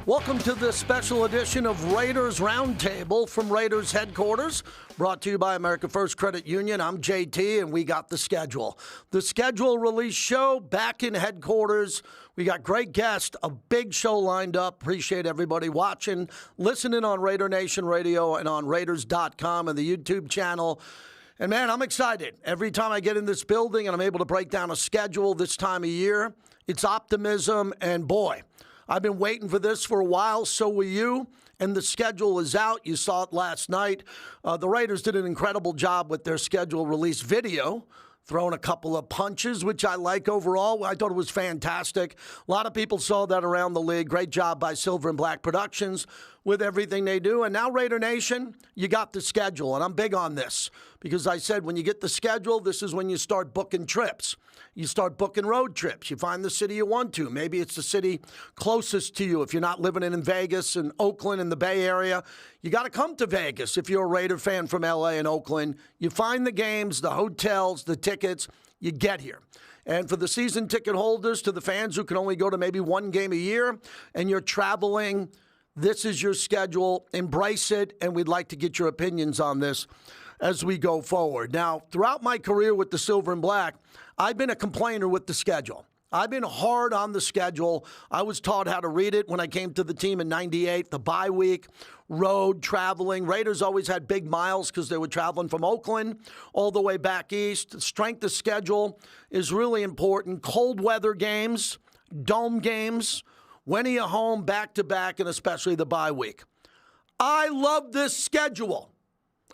Welcome to this special edition of Raiders Roundtable from Raiders headquarters, brought to you by America First Credit Union. I'm JT, and we got the schedule. The schedule release show back in headquarters. We got great guests, a big show lined up. Appreciate everybody watching, listening on Raider Nation Radio and on Raiders.com and the YouTube channel. And, man, I'm excited. Every time I get in this building and I'm able to break down a schedule this time of year, it's optimism, and, boy, I've been waiting for this for a while, so will you, and the schedule is out. You saw it last night. The Raiders did an incredible job with their schedule release video, throwing a couple of punches, which I like overall. I thought it was fantastic. A lot of people saw that around the league. Great job by Silver and Black Productions with everything they do. And now, Raider Nation, you got the schedule, and I'm big on this because I said when you get the schedule, this is when you start booking trips. You start booking road trips. You find the city you want to. Maybe it's the city closest to you. If you're not living in Vegas and Oakland in the Bay Area, you got to come to Vegas. If you're a Raider fan from L.A. and Oakland, you find the games, the hotels, the tickets, you get here. And for the season ticket holders, to the fans who can only go to maybe one game a year, and you're traveling, this is your schedule. Embrace it, and we'd like to get your opinions on this as we go forward. Now, throughout my career with the Silver and Black, I've been a complainer with the schedule. I've been hard on the schedule. I was taught how to read it when I came to the team in '98, the bye week, road, traveling. Raiders always had big miles because they were traveling from Oakland all the way back east. Strength of schedule is really important. Cold weather games, dome games, when are you home back-to-back, and especially the bye week. I love this schedule.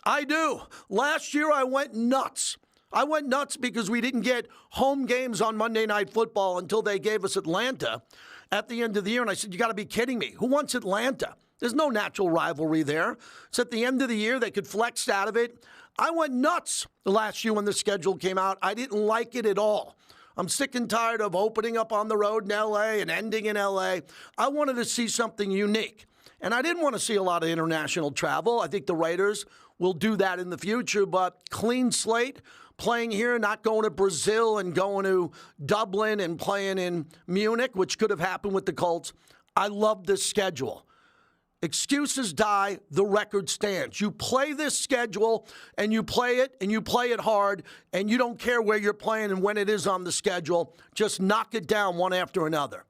I do. Last year I went nuts. I went nuts because we didn't get home games on Monday Night Football until they gave us Atlanta at the end of the year. And I said, you got to be kidding me. Who wants Atlanta? There's no natural rivalry there. It's at the end of the year. They could flex out of it. I went nuts last year when the schedule came out. I didn't like it at all. I'm sick and tired of opening up on the road in L.A. and ending in L.A. I wanted to see something unique. And I didn't want to see a lot of international travel. I think the Raiders will do that in the future, but clean slate, playing here, not going to Brazil and going to Dublin and playing in Munich, which could have happened with the Colts. I love this schedule. Excuses die, the record stands. You play this schedule, and you play it hard, and you don't care where you're playing and when it is on the schedule. Just knock it down one after another.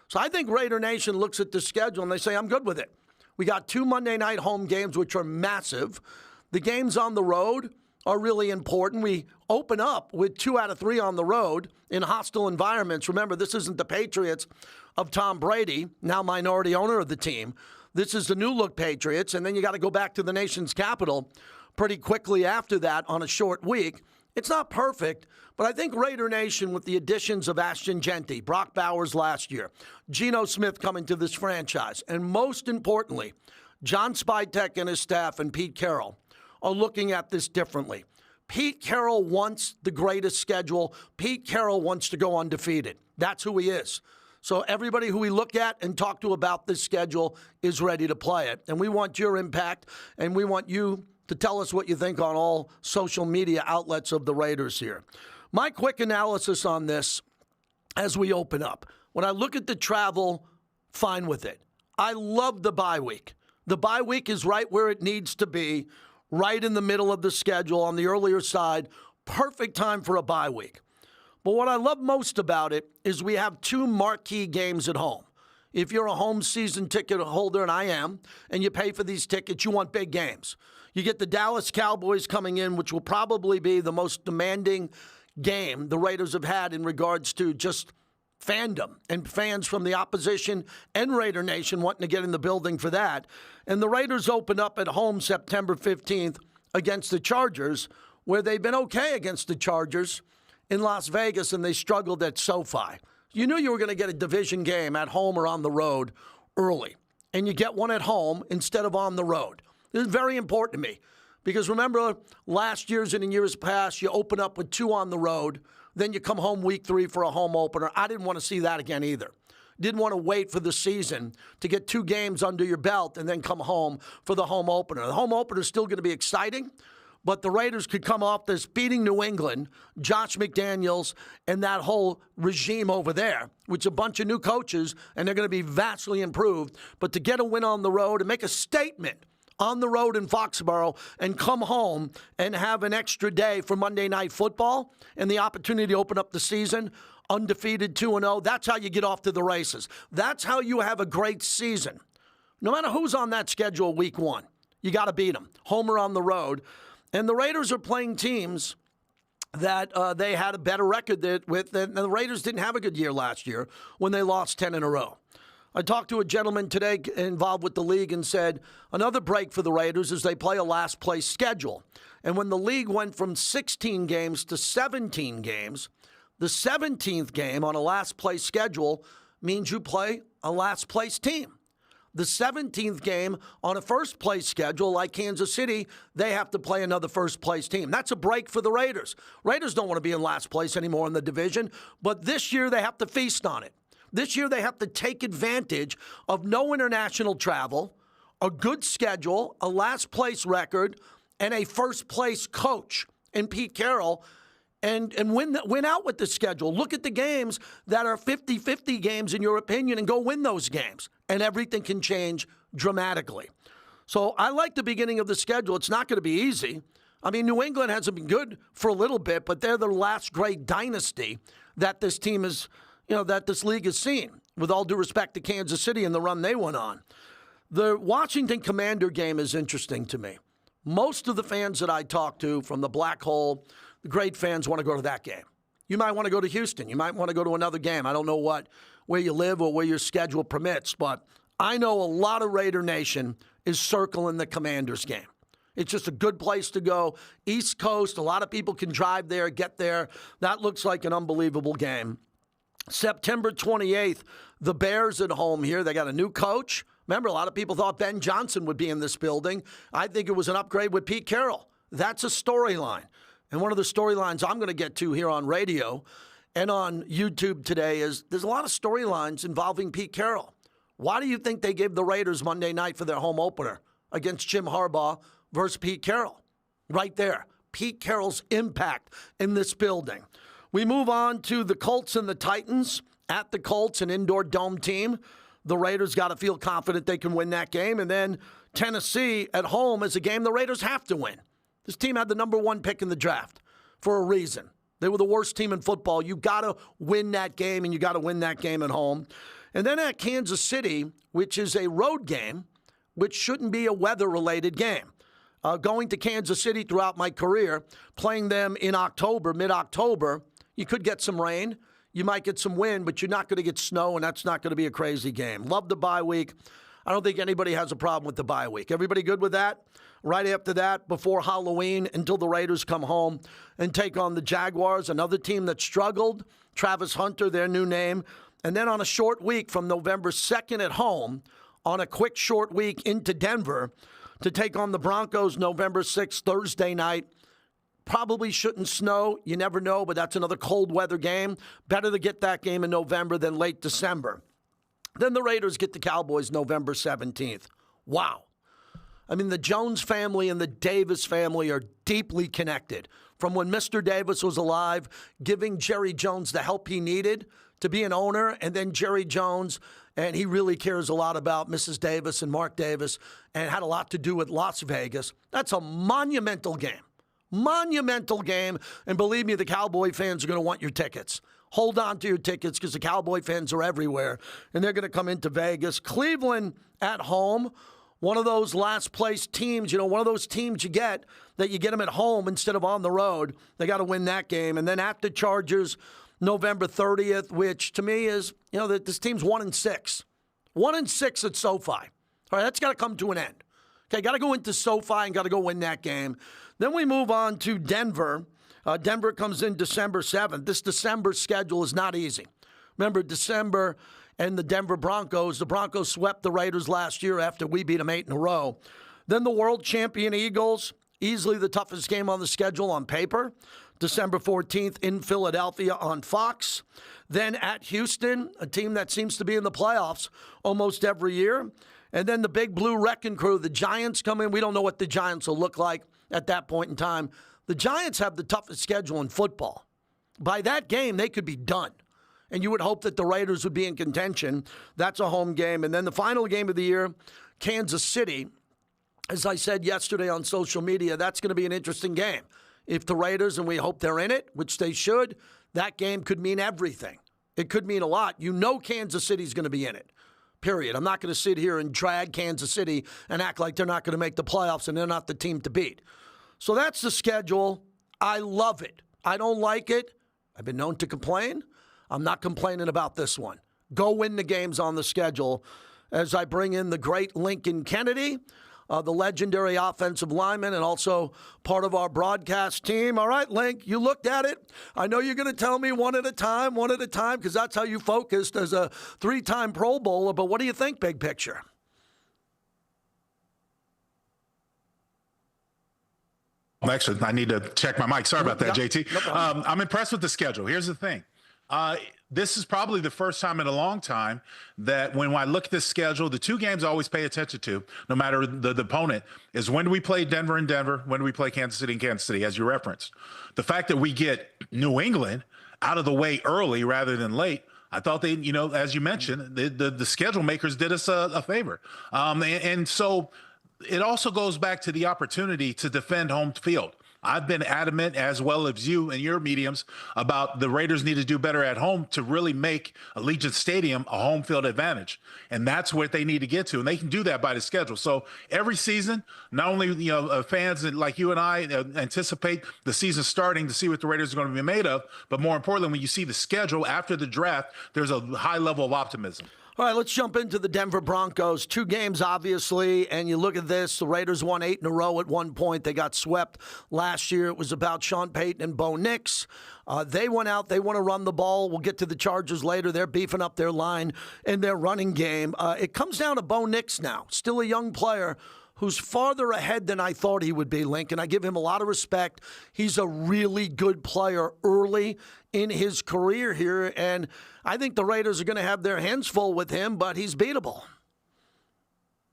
So I think Raider Nation looks at the schedule, and they say, I'm good with it. We got 2 Monday night home games, which are massive. The games on the road are really important. We open up with 2 out of 3 on the road in hostile environments. Remember, this isn't the Patriots of Tom Brady, now minority owner of the team. This is the new-look Patriots, and then you got to go back to the nation's capital pretty quickly after that on a short week. It's not perfect, but I think Raider Nation, with the additions of Ashton Genty, Brock Bowers last year, Geno Smith coming to this franchise, and most importantly, John Spytek and his staff and Pete Carroll are looking at this differently. Pete Carroll wants the greatest schedule. Pete Carroll wants to go undefeated. That's who he is. So everybody who we look at and talk to about this schedule is ready to play it. And we want your impact, and we want you to tell us what you think on all social media outlets of the Raiders here. My quick analysis on this as we open up. When I look at the travel, fine with it. I love the bye week. The bye week is right where it needs to be, right in the middle of the schedule on the earlier side. Perfect time for a bye week. But what I love most about it is we have 2 marquee games at home. If you're a home season ticket holder, and I am, and you pay for these tickets, you want big games. You get the Dallas Cowboys coming in, which will probably be the most demanding game the Raiders have had in regards to just fandom and fans from the opposition and Raider Nation wanting to get in the building for that. And the Raiders open up at home September 15th against the Chargers, where they've been okay against the Chargers in Las Vegas, and they struggled at SoFi. You knew you were going to get a division game at home or on the road early, and you get one at home instead of on the road. This is very important to me because remember last year's and in years past, you open up with 2 on the road, then you come home week 3 for a home opener. I didn't want to see that again either. Didn't want to wait for the season to get 2 games under your belt and then come home for the home opener. The home opener is still going to be exciting, But the Raiders could come off this beating New England, Josh McDaniels, and that whole regime over there, which is a bunch of new coaches, and they're going to be vastly improved. But to get a win on the road and make a statement on the road in Foxborough and come home and have an extra day for Monday Night Football and the opportunity to open up the season undefeated 2-0, that's how you get off to the races. That's how you have a great season. No matter who's on that schedule week one, you got to beat them. Home or on the road. And the Raiders are playing teams that they had a better record with. And the Raiders didn't have a good year last year when they lost 10 in a row. I talked to a gentleman today involved with the league and said another break for the Raiders is they play a last-place schedule. And when the league went from 16 games to 17 games, the 17th game on a last-place schedule means you play a last-place team. The 17th game on a first-place schedule like Kansas City, they have to play another first-place team. That's a break for the Raiders. Raiders don't want to be in last place anymore in the division, but this year they have to feast on it. This year they have to take advantage of no international travel, a good schedule, a last-place record, and a first-place coach in Pete Carroll, and win out with the schedule. Look at the games that are 50-50 games, in your opinion, and go win those games. And everything can change dramatically. So I like the beginning of the schedule. It's not going to be easy. I mean, New England hasn't been good for a little bit, but they're the last great dynasty that this team is, that this league has seen, with all due respect to Kansas City and the run they went on. The Washington Commander game is interesting to me. Most of the fans that I talk to from the Black Hole, the great fans, want to go to that game. You might want to go to Houston. You might want to go to another game. I don't know where you live or where your schedule permits, but I know a lot of Raider Nation is circling the Commanders game. It's just a good place to go. East Coast, a lot of people can drive there, get there. That looks like an unbelievable game. September 28th, the Bears at home here. They got a new coach. Remember, a lot of people thought Ben Johnson would be in this building. I think it was an upgrade with Pete Carroll. That's a storyline. And one of the storylines I'm going to get to here on radio and on YouTube today is there's a lot of storylines involving Pete Carroll. Why do you think they gave the Raiders Monday night for their home opener against Jim Harbaugh versus Pete Carroll? Right there. Pete Carroll's impact in this building. We move on to the Colts and the Titans. At the Colts, an indoor dome team. The Raiders got to feel confident they can win that game. And then Tennessee at home is a game the Raiders have to win. This team had the number one pick in the draft for a reason. They were the worst team in football. You got to win that game, and you got to win that game at home. And then at Kansas City, which is a road game, which shouldn't be a weather-related game. Going to Kansas City throughout my career, playing them in October, mid-October, you could get some rain. You might get some wind, but you're not going to get snow, and that's not going to be a crazy game. Love the bye week. I don't think anybody has a problem with the bye week. Everybody good with that? Right after that, before Halloween, until the Raiders come home and take on the Jaguars, another team that struggled. Travis Hunter, their new name. And then on a short week from November 2nd at home, on a quick short week into Denver to take on the Broncos November 6th, Thursday night. Probably shouldn't snow. You never know, but that's another cold weather game. Better to get that game in November than late December. Then the Raiders get the Cowboys November 17th. Wow. I mean, the Jones family and the Davis family are deeply connected. From when Mr. Davis was alive, giving Jerry Jones the help he needed to be an owner, and then Jerry Jones, and he really cares a lot about Mrs. Davis and Mark Davis, and had a lot to do with Las Vegas. That's a monumental game. Monumental game, and believe me, the Cowboy fans are going to want your tickets. Hold on to your tickets because the Cowboy fans are everywhere, and they're going to come into Vegas. Cleveland at home, one of those last-place teams, one of those teams you get them at home instead of on the road. They got to win that game. And then at the Chargers, November 30th, which to me is, that this team's 1-6. 1-6 at SoFi. All right, that's got to come to an end. Okay, got to go into SoFi and got to go win that game. Then we move on to Denver. Denver comes in December 7th. This December schedule is not easy. Remember, December and the Denver Broncos. The Broncos swept the Raiders last year after we beat them 8 in a row. Then the world champion Eagles, easily the toughest game on the schedule on paper. December 14th in Philadelphia on Fox. Then at Houston, a team that seems to be in the playoffs almost every year. And then the big blue wrecking crew, the Giants come in. We don't know what the Giants will look like. at that point in time. The Giants have the toughest schedule in football. By that game, they could be done. And you would hope that the Raiders would be in contention. That's a home game. And then the final game of the year, Kansas City. As I said yesterday on social media, that's going to be an interesting game. If the Raiders, and we hope they're in it, which they should, that game could mean everything. It could mean a lot. You know Kansas City's going to be in it, period. I'm not going to sit here and drag Kansas City and act like they're not going to make the playoffs and they're not the team to beat. So that's the schedule. I love it. I don't like it. I've been known to complain. I'm not complaining about this one. Go win the games on the schedule as I bring in the great Lincoln Kennedy, the legendary offensive lineman and also part of our broadcast team. All right, Link, you looked at it. I know you're going to tell me one at a time, because that's how you focused as a 3-time Pro Bowler. But what do you think, big picture? Actually, I need to check my mic. Sorry about that, JT. No I'm impressed with the schedule. Here's the thing. This is probably the first time in a long time that when I look at this schedule, the two games I always pay attention to, no matter the opponent, is when do we play Denver and Denver, when do we play Kansas City and Kansas City, as you referenced. The fact that we get New England out of the way early rather than late, I thought they, as you mentioned, the schedule makers did us a favor. And so it also goes back to the opportunity to defend home field. I've been adamant, as well as you and your mediums, about the Raiders need to do better at home to really make Allegiant Stadium a home field advantage. And that's what they need to get to. And they can do that by the schedule. So every season, not only, fans like you and I anticipate the season starting to see what the Raiders are going to be made of, but more importantly, when you see the schedule after the draft, there's a high level of optimism. All right, let's jump into the Denver Broncos. 2 games, obviously, and you look at this. The Raiders won 8 in a row at one point. They got swept last year. It was about Sean Payton and Bo Nix. They went out. They want to run the ball. We'll get to the Chargers later. They're beefing up their line and their running game. It comes down to Bo Nix now, still a young player who's farther ahead than I thought he would be, Lincoln. I give him a lot of respect. He's a really good player early in his career here, and I think the Raiders are going to have their hands full with him, but he's beatable.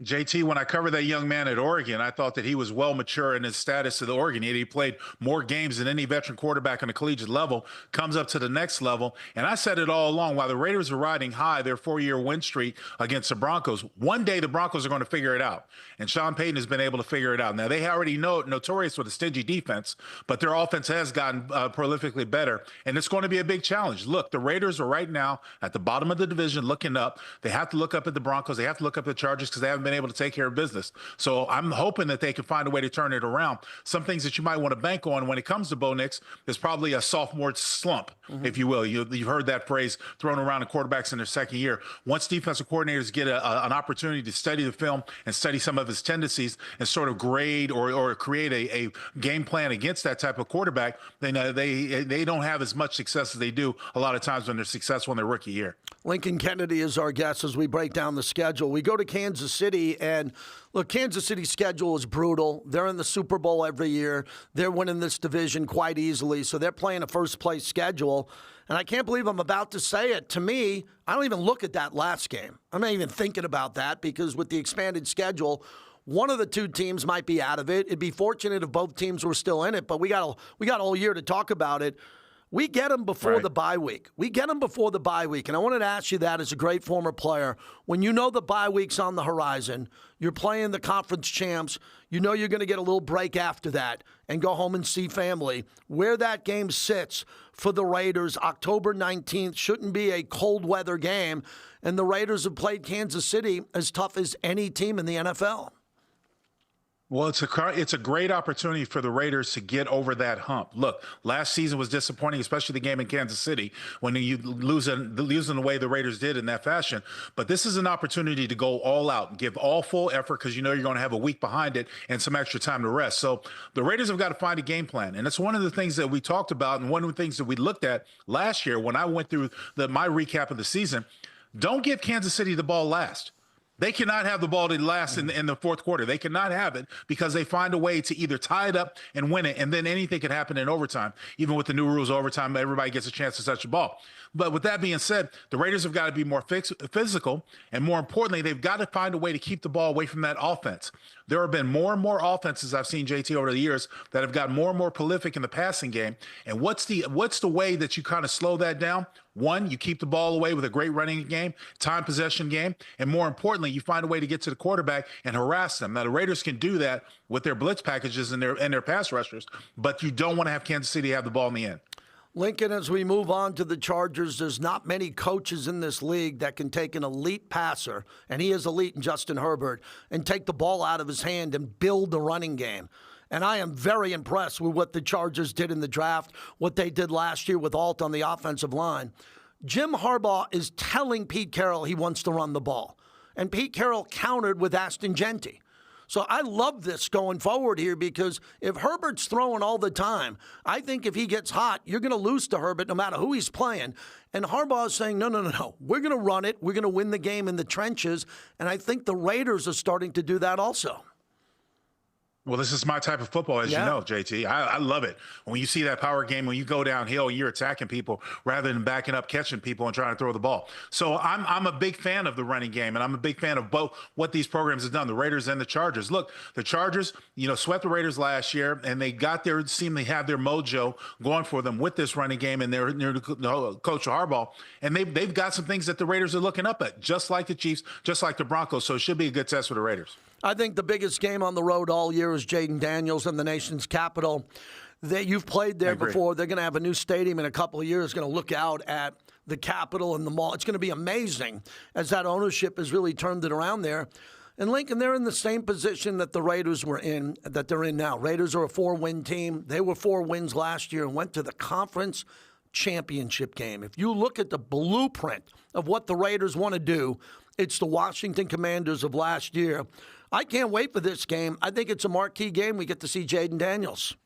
JT, when I covered that young man at Oregon, I thought that he was well mature in his status at Oregon. He played more games than any veteran quarterback on the collegiate level, comes up to the next level. And I said it all along, while the Raiders are riding high, their 4-year win streak against the Broncos, one day the Broncos are going to figure it out. And Sean Payton has been able to figure it out. Now, they already know notorious with a stingy defense, but their offense has gotten prolifically better. And it's going to be a big challenge. Look, the Raiders are right now at the bottom of the division looking up. They have to look up at the Broncos. They have to look up at the Chargers because they haven't been able to take care of business. So I'm hoping that they can find a way to turn it around. Some things that you might want to bank on when it comes to Bo Nix is probably a sophomore slump, if you will. You've heard that phrase thrown around to quarterbacks in their second year. Once defensive coordinators get an opportunity to study the film and study some of his tendencies and sort of grade or create a game plan against that type of quarterback, then they don't have as much success as they do a lot of times when they're successful in their rookie year. Lincoln Kennedy is our guest as we break down the schedule. We go to Kansas City, and look, Kansas City's schedule is brutal. They're in the Super Bowl every year. They're winning this division quite easily, so they're playing a first-place schedule. And I can't believe I'm about to say it. To me, I don't even look at that last game. I'm not even thinking about that because with the expanded schedule, one of the two teams might be out of it. It'd be fortunate if both teams were still in it, but we got all year to talk about it. We get them before the bye week. And I wanted to ask you that as a great former player. When you know the bye week's on the horizon, you're playing the conference champs, you know you're going to get a little break after that and go home and see family. Where that game sits for the Raiders, October 19th, shouldn't be a cold weather game. And the Raiders have played Kansas City as tough as any team in the NFL. Well, it's a great opportunity for the Raiders to get over that hump. Look, last season was disappointing, especially the game in Kansas City when you losing the way the Raiders did in that fashion. But this is an opportunity to go all out and give all full effort because you know you're going to have a week behind it and some extra time to rest. So the Raiders have got to find a game plan. And it's one of the things that we talked about and one of the things that we looked at last year when I went through my recap of the season. Don't give Kansas City the ball last. They cannot have the ball to last in the fourth quarter. They cannot have it because they find a way to either tie it up and win it, and then anything can happen in overtime. Even with the new rules of overtime, everybody gets a chance to touch the ball. But with that being said, the Raiders have got to be more physical, and more importantly, they've got to find a way to keep the ball away from that offense. There have been more and more offenses I've seen, JT, over the years that have gotten more and more prolific in the passing game. And what's the way that you kind of slow that down? One, you keep the ball away with a great running game, time possession game, and more importantly, you find a way to get to the quarterback and harass them. Now, the Raiders can do that with their blitz packages and their pass rushers, but you don't want to have Kansas City have the ball in the end. Lincoln, as we move on to the Chargers, there's not many coaches in this league that can take an elite passer, and he is elite in Justin Herbert, and take the ball out of his hand and build the running game. And I am very impressed with what the Chargers did in the draft, what they did last year with Alt on the offensive line. Jim Harbaugh is telling Pete Carroll he wants to run the ball. And Pete Carroll countered with Ashton Genty. So I love this going forward here, because if Herbert's throwing all the time, I think if he gets hot, you're going to lose to Herbert no matter who he's playing. And Harbaugh is saying, no. We're going to run it. We're going to win the game in the trenches. And I think the Raiders are starting to do that also. Well, this is my type of football, as you know, JT. I love it. When you see that power game, when you go downhill, you're attacking people rather than backing up, catching people, and trying to throw the ball. So I'm a big fan of the running game, and I'm a big fan of both what these programs have done, the Raiders and the Chargers. Look, the Chargers, swept the Raiders last year, and they seem to have their mojo going for them with this running game and their coach Harbaugh. And they've got some things that the Raiders are looking up at, just like the Chiefs, just like the Broncos. So it should be a good test for the Raiders. I think the biggest game on the road all year is Jaden Daniels in the nation's capital. You've played there before. They're going to have a new stadium in a couple of years, going to look out at the Capitol and the mall. It's going to be amazing as that ownership has really turned it around there. And Lincoln, they're in the same position that the Raiders were in, that they're in now. Raiders are a 4-win team. They were 4 wins last year and went to the conference championship game. If you look at the blueprint of what the Raiders want to do, it's the Washington Commanders of last year. I can't wait for this game. I think it's a marquee game. We get to see Jaden Daniels.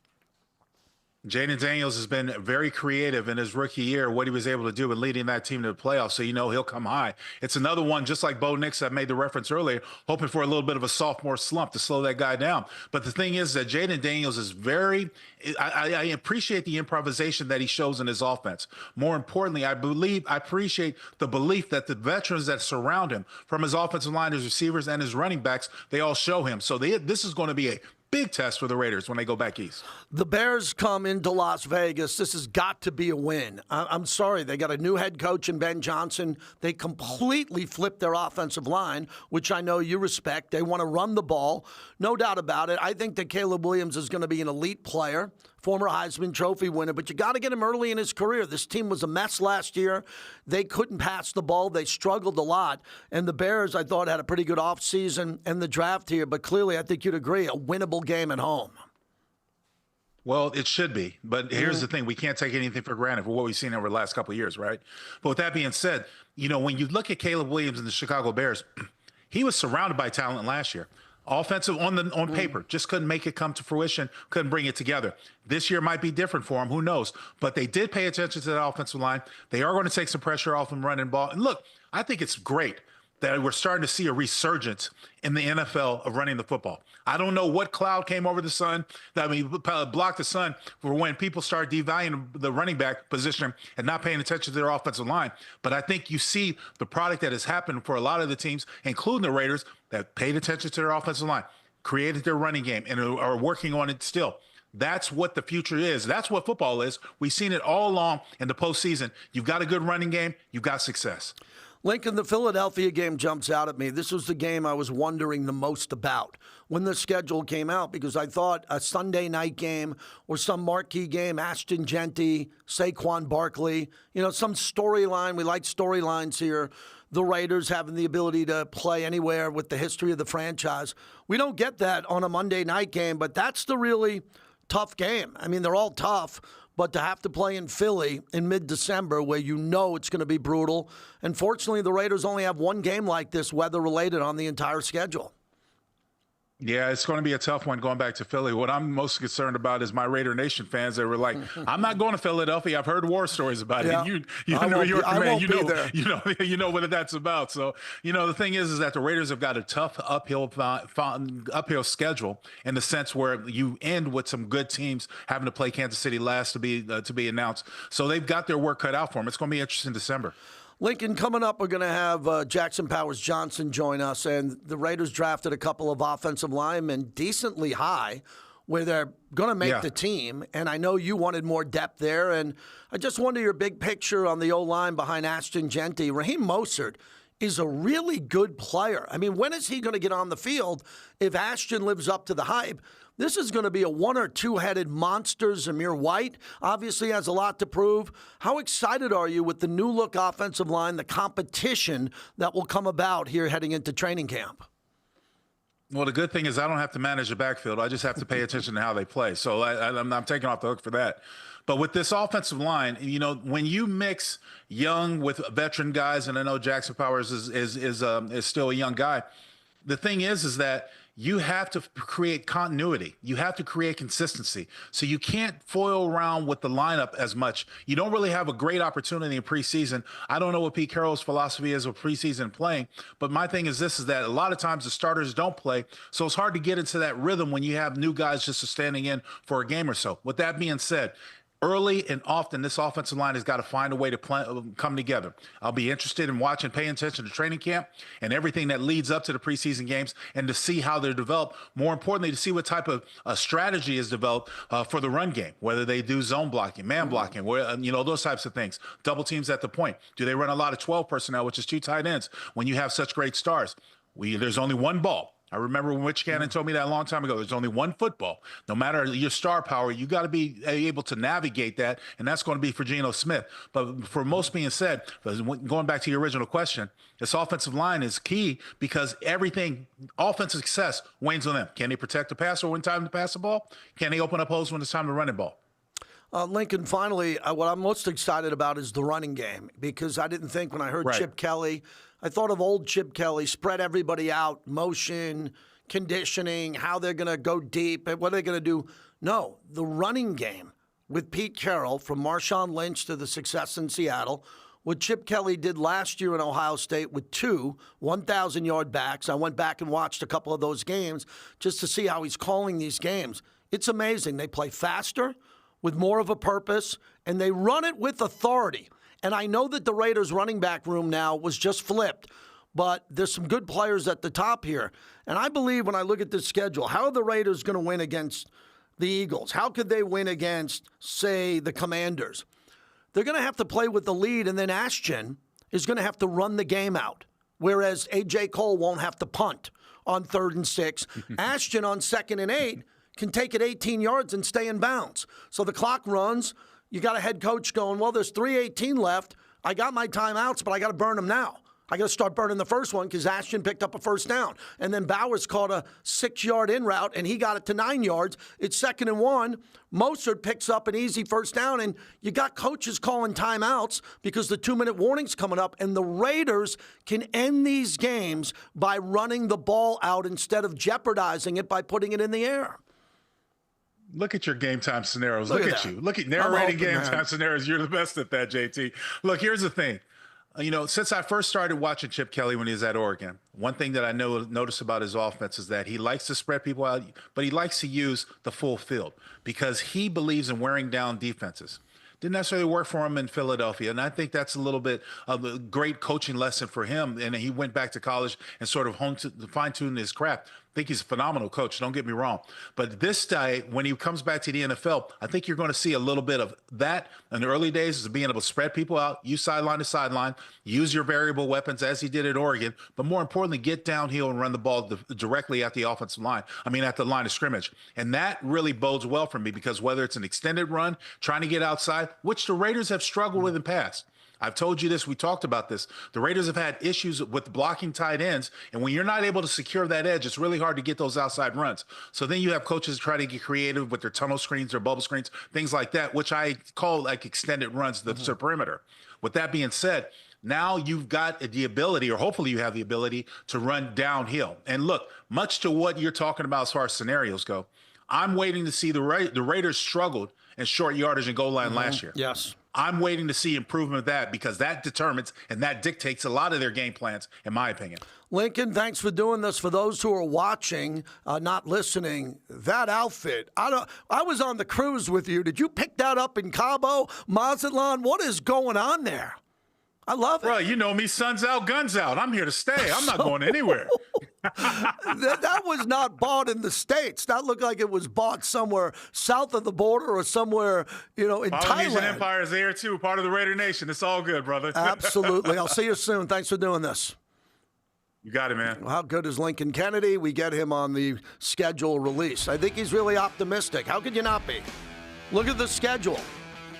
Jaden Daniels has been very creative in his rookie year, what he was able to do in leading that team to the playoffs. So, he'll come high. It's another one, just like Bo Nix, I made the reference earlier, hoping for a little bit of a sophomore slump to slow that guy down. But the thing is that Jaden Daniels is I appreciate the improvisation that he shows in his offense. More importantly, I appreciate the belief that the veterans that surround him, from his offensive line, his receivers, and his running backs, they all show him. So this is going to be a big test for the Raiders when they go back east. The Bears come into Las Vegas. This has got to be a win. I'm sorry. They got a new head coach in Ben Johnson. They completely flipped their offensive line, which I know you respect. They want to run the ball. No doubt about it. I think that Caleb Williams is going to be an elite player, former Heisman Trophy winner, but you got to get him early in his career. This team was a mess last year. They couldn't pass the ball. They struggled a lot. And the Bears, I thought, had a pretty good offseason and the draft here, but clearly I think you'd agree, a winnable game at home. Well, it should be. But here's the thing. We can't take anything for granted for what we've seen over the last couple of years, right? But with that being said, when you look at Caleb Williams and the Chicago Bears, he was surrounded by talent last year. Offensive on paper, just couldn't make it come to fruition, couldn't bring it together. This year might be different for him, who knows? But they did pay attention to that offensive line. They are going to take some pressure off them running ball. And look, I think it's great that we're starting to see a resurgence in the NFL of running the football. I don't know what cloud came over the sun, blocked the sun for when people start devaluing the running back position and not paying attention to their offensive line. But I think you see the product that has happened for a lot of the teams, including the Raiders, that paid attention to their offensive line, created their running game, and are working on it still. That's what the future is. That's what football is. We've seen it all along in the postseason. You've got a good running game. You've got success. Lincoln, the Philadelphia game jumps out at me. This was the game I was wondering the most about when the schedule came out, because I thought a Sunday night game or some marquee game, Ashton Genty, Saquon Barkley, some storyline. We like storylines here. The Raiders having the ability to play anywhere with the history of the franchise. We don't get that on a Monday night game, but that's the really tough game. I mean, they're all tough. But to have to play in Philly in mid-December where it's going to be brutal. And fortunately, the Raiders only have one game like this, weather-related, on the entire schedule. Yeah, it's going to be a tough one going back to Philly. What I'm most concerned about is my Raider Nation fans that were like, I'm not going to Philadelphia. I've heard war stories about it. You know what that's about. So, the thing is that the Raiders have got a tough uphill schedule in the sense where you end with some good teams having to play Kansas City last to be announced. So they've got their work cut out for them. It's going to be interesting in December. Lincoln, coming up, we're going to have Jackson Powers Johnson join us, and the Raiders drafted a couple of offensive linemen decently high where they're going to make the team, and I know you wanted more depth there, and I just wonder your big picture on the O-line behind Ashton Genty. Raheem Mostert is a really good player. I mean, when is he going to get on the field if Ashton lives up to the hype? This is going to be a one- or two-headed monster. Zamir White obviously has a lot to prove. How excited are you with the new-look offensive line, the competition that will come about here heading into training camp? Well, the good thing is I don't have to manage the backfield. I just have to pay attention to how they play. So I'm taking off the hook for that. But with this offensive line, you know, when you mix young with veteran guys, and I know Jackson Powers is still a young guy, the thing is that you have to create continuity. You have to create consistency. So you can't foil around with the lineup as much. You don't really have a great opportunity in preseason. I don't know what Pete Carroll's philosophy is with preseason playing, but my thing is this, is that a lot of times the starters don't play. So it's hard to get into that rhythm when you have new guys just standing in for a game or so. With that being said, early and often, this offensive line has got to find a way to come together. I'll be interested in watching, paying attention to training camp and everything that leads up to the preseason games and to see how they're developed. More importantly, to see what type of strategy is developed for the run game, whether they do zone blocking, man blocking, those types of things. Double teams at the point. Do they run a lot of 12 personnel, which is 2 tight ends, when you have such great stars? There's only one ball. I remember when Rich Cannon told me that a long time ago. There's only one football. No matter your star power, you got to be able to navigate that, and that's going to be for Geno Smith. But for most being said, going back to your original question, this offensive line is key because everything, offensive success, wanes on them. Can they protect the passer when time to pass the ball? Can they open up holes when it's time to run the ball? Lincoln, finally, what I'm most excited about is the running game, because I didn't think when I heard Chip Kelly, I thought of old Chip Kelly, spread everybody out, motion, conditioning, how they're going to go deep, and what they're going to do. No, the running game with Pete Carroll, from Marshawn Lynch to the success in Seattle, what Chip Kelly did last year in Ohio State with 2 1,000-yard backs. I went back and watched a couple of those games just to see how he's calling these games. It's amazing. They play faster, with more of a purpose, and they run it with authority. And I know that the Raiders running back room now was just flipped, but there's some good players at the top here. And I believe when I look at this schedule, how are the Raiders going to win against the Eagles? How could they win against, say, the Commanders? They're going to have to play with the lead, and then Ashton is going to have to run the game out, whereas A.J. Cole won't have to punt on 3rd and 6. Ashton on 2nd and 8 can take it 18 yards and stay in bounds. So the clock runs. You got a head coach going, well, there's 3:18 left. I got my timeouts, but I got to burn them now. I got to start burning the first one because Ashton picked up a first down. And then Bowers caught a 6-yard in route, and he got it to 9 yards. It's 2nd and 1. Mostert picks up an easy first down, and you got coaches calling timeouts because the 2-minute warning's coming up. And the Raiders can end these games by running the ball out instead of jeopardizing it by putting it in the air. Look at your game time scenarios. Look at you. Look at narrating game time scenarios. You're the best at that, JT. Look, here's the thing. You know, since I first started watching Chip Kelly when he was at Oregon, one thing that I noticed about his offense is that he likes to spread people out, but he likes to use the full field because he believes in wearing down defenses. Didn't necessarily work for him in Philadelphia. And I think that's a little bit of a great coaching lesson for him. And he went back to college and sort of fine-tuned his craft. I think he's a phenomenal coach, don't get me wrong. But this guy, when he comes back to the NFL, I think you're going to see a little bit of that in the early days, is being able to spread people out, use sideline to sideline, use your variable weapons as he did at Oregon, but more importantly, get downhill and run the ball directly at the offensive line. At the line of scrimmage. And that really bodes well for me because whether it's an extended run, trying to get outside, which the Raiders have struggled with in the past. I've told you this. We talked about this. The Raiders have had issues with blocking tight ends, and when you're not able to secure that edge, it's really hard to get those outside runs. So then you have coaches try to get creative with their tunnel screens, their bubble screens, things like that, which I call like extended runs to the perimeter. With that being said, now you've got the ability, or hopefully you have the ability, to run downhill. And look, much to what you're talking about as far as scenarios go, I'm waiting to see the Raiders struggled in short yardage and goal line last year. Yes. I'm waiting to see improvement of that because that determines and that dictates a lot of their game plans, in my opinion. Lincoln, thanks for doing this. For those who are watching, not listening, that outfit, I was on the cruise with you. Did you pick that up in Cabo, Mazatlan? What is going on there? I love it. Bro, you know me, sun's out, guns out. I'm here to stay. I'm not going anywhere. That was not bought in the States. That looked like it was bought somewhere south of the border or somewhere, in Polynesian Thailand. Empire is there, too, part of the Raider Nation. It's all good, brother. Absolutely. I'll see you soon. Thanks for doing this. You got it, man. How good is Lincoln Kennedy? We get him on the schedule release. I think he's really optimistic. How could you not be? Look at the schedule.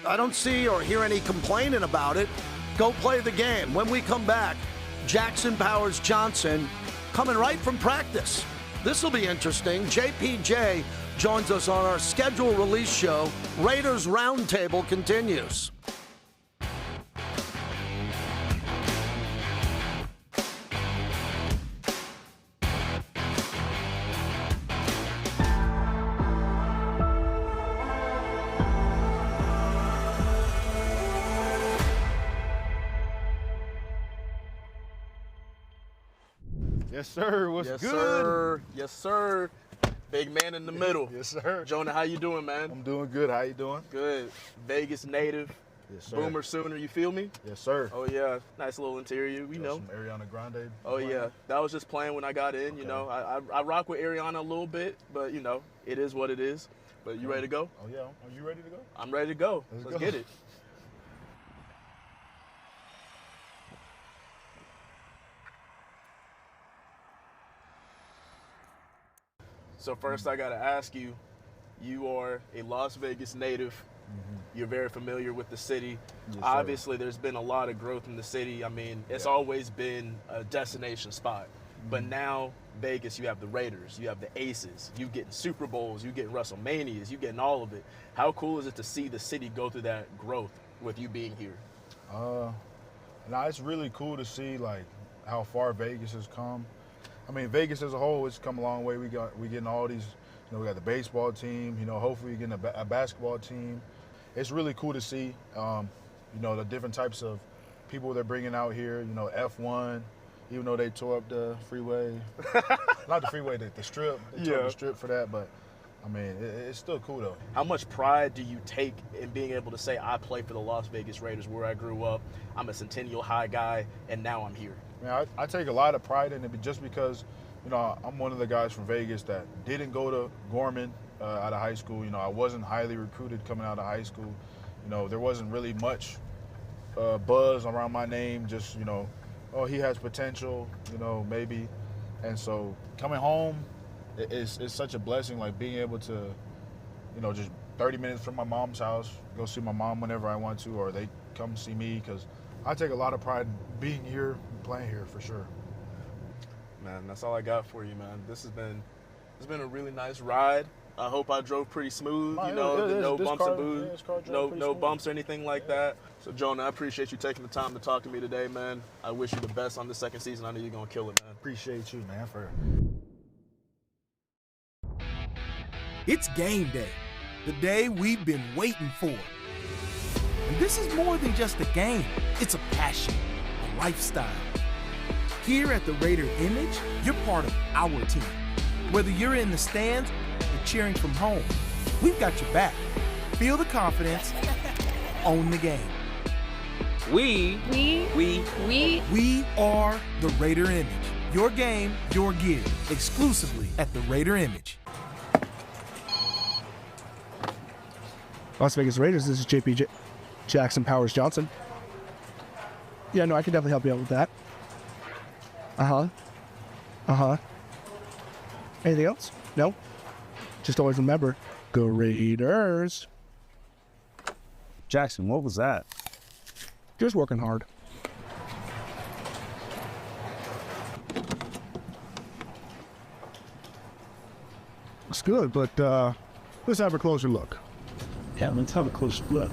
I don't see or hear any complaining about it. Go play the game. When we come back, Jackson Powers Johnson coming right from practice. This will be interesting. JPJ joins us on our schedule release show. Raiders Roundtable continues. Yes, sir. What's Yes, good? sir. Yes, sir. Big man in the middle. Yes, sir. Jonah, how you doing, man? I'm doing good. How you doing? Good. Vegas native. Yes, sir. Boomer Sooner, you feel me? Yes, sir. Oh, yeah. Nice little interior, we know. Some Ariana Grande. Oh, yeah. That was just playing when I got in, you know. I rock with Ariana a little bit, but, it is what it is. But you ready to go? Oh, yeah. Are you ready to go? I'm ready to go. Let's Let's go. get it. So first I got to ask you, you are a Las Vegas native. You're very familiar with the city. Yes, sir. Obviously, there's been a lot of growth in the city. I mean, it's always been a destination spot. But now, Vegas, you have the Raiders, you have the Aces, you getting Super Bowls, you getting WrestleManias, you getting all of it. How cool is it to see the city go through that growth with you being here? Now it's really cool to see like how far Vegas has come. I mean, Vegas as a whole, it's come a long way. We getting all these, we got the baseball team. Hopefully we're getting a basketball team. It's really cool to see, the different types of people they're bringing out here. F1, even though they tore up the freeway, not the freeway, the strip. They tore up the strip for that, but I mean, it's still cool though. How much pride do you take in being able to say, I play for the Las Vegas Raiders where I grew up, I'm a Centennial High guy, and now I'm here? Man, I take a lot of pride in it just because, I'm one of the guys from Vegas that didn't go to Gorman out of high school. I wasn't highly recruited coming out of high school. There wasn't really much buzz around my name, just, oh, he has potential, maybe. And so coming home, it's such a blessing, like being able to, just 30 minutes from my mom's house, go see my mom whenever I want to, or they come see me, because I take a lot of pride in being here, playing here for sure. Man, that's all I got for you, man. It's been a really nice ride. I hope I drove pretty smooth, no bumps and booze, no bumps or anything like that. So, Jonah, I appreciate you taking the time to talk to me today, man. I wish you the best on the second season. I know you're going to kill it, man. Appreciate you, man, for It's game day, the day we've been waiting for. And this is more than just a game. It's a passion, a lifestyle. Here at the Raider Image, you're part of our team. Whether you're in the stands or cheering from home, we've got your back. Feel the confidence, own the game. We are the Raider Image. Your game, your gear. Exclusively at the Raider Image. Las Vegas Raiders, this is JP Jackson Powers Johnson. Yeah, no, I can definitely help you out with that. Anything else? No? Just always remember, go Raiders. Jackson, what was that? Just working hard. It's good, but let's have a closer look. Yeah, let's have a close look.